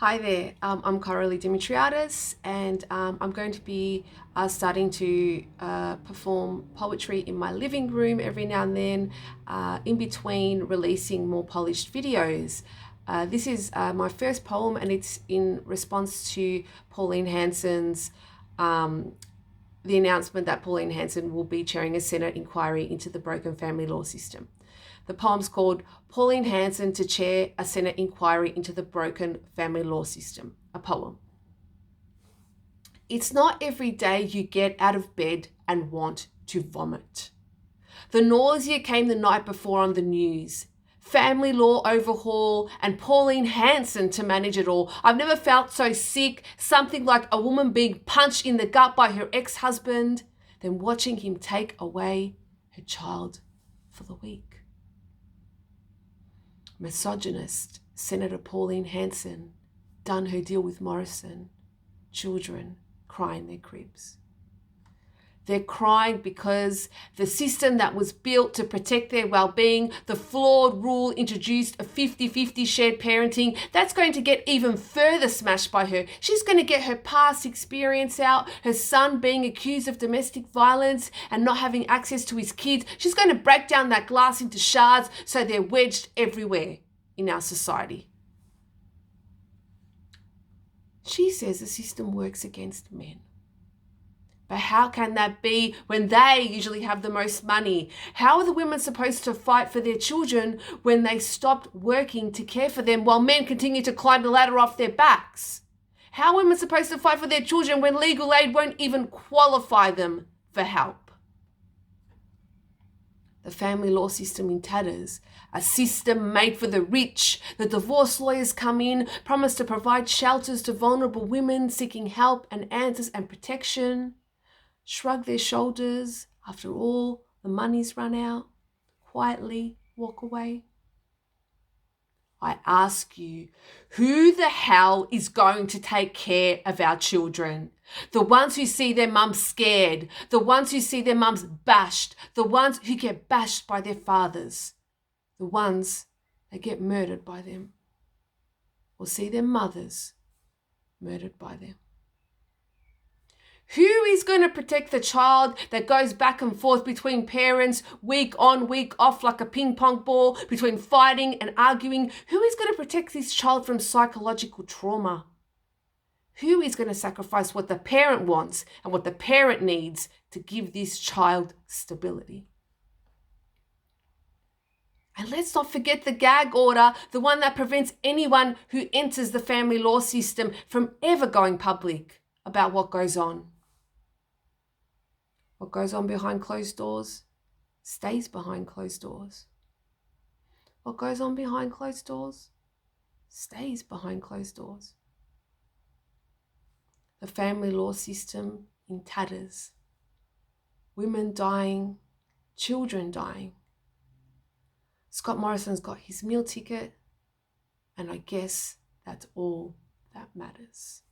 Hi there, I'm Coralie Dimitriadis, and I'm going to be starting to perform poetry in my living room every now and then, in between releasing more polished videos. This is my first poem, and it's in response to Pauline Hanson's the announcement that Pauline Hanson will be chairing a Senate inquiry into the broken family law system. The poem's called Pauline Hanson to Chair a Senate Inquiry into the Broken Family Law System, a poem. It's not every day you get out of bed and want to vomit. The nausea came the night before on the news. Family law overhaul and Pauline Hanson to manage it all. I've never felt so sick, something like a woman being punched in the gut by her ex-husband, than watching him take away her child for the week. Misogynist Senator Pauline Hanson done her deal with Morrison. Children cry in their cribs. They're crying because the system that was built to protect their well-being, the flawed rule introduced of 50-50 shared parenting, that's going to get even further smashed by her. She's going to get her past experience out, her son being accused of domestic violence and not having access to his kids. She's going to break down that glass into shards so they're wedged everywhere in our society. She says the system works against men. But how can that be when they usually have the most money? How are the women supposed to fight for their children when they stopped working to care for them while men continue to climb the ladder off their backs? How are women supposed to fight for their children when legal aid won't even qualify them for help? The family law system in tatters, a system made for the rich. The divorce lawyers come in, promise to provide shelters to vulnerable women seeking help and answers and protection. Shrug their shoulders after all the money's run out, quietly walk away. I ask you, who the hell is going to take care of our children? The ones who see their mums scared, the ones who see their mums bashed, the ones who get bashed by their fathers, the ones that get murdered by them, or see their mothers murdered by them. Who is going to protect the child that goes back and forth between parents, week on, week off, like a ping pong ball, between fighting and arguing? Who is going to protect this child from psychological trauma? Who is going to sacrifice what the parent wants and what the parent needs to give this child stability? And let's not forget the gag order, the one that prevents anyone who enters the family law system from ever going public about what goes on. What goes on behind closed doors stays behind closed doors. What goes on behind closed doors stays behind closed doors. The family law system in tatters. Women dying, children dying. Scott Morrison's got his meal ticket, and I guess that's all that matters.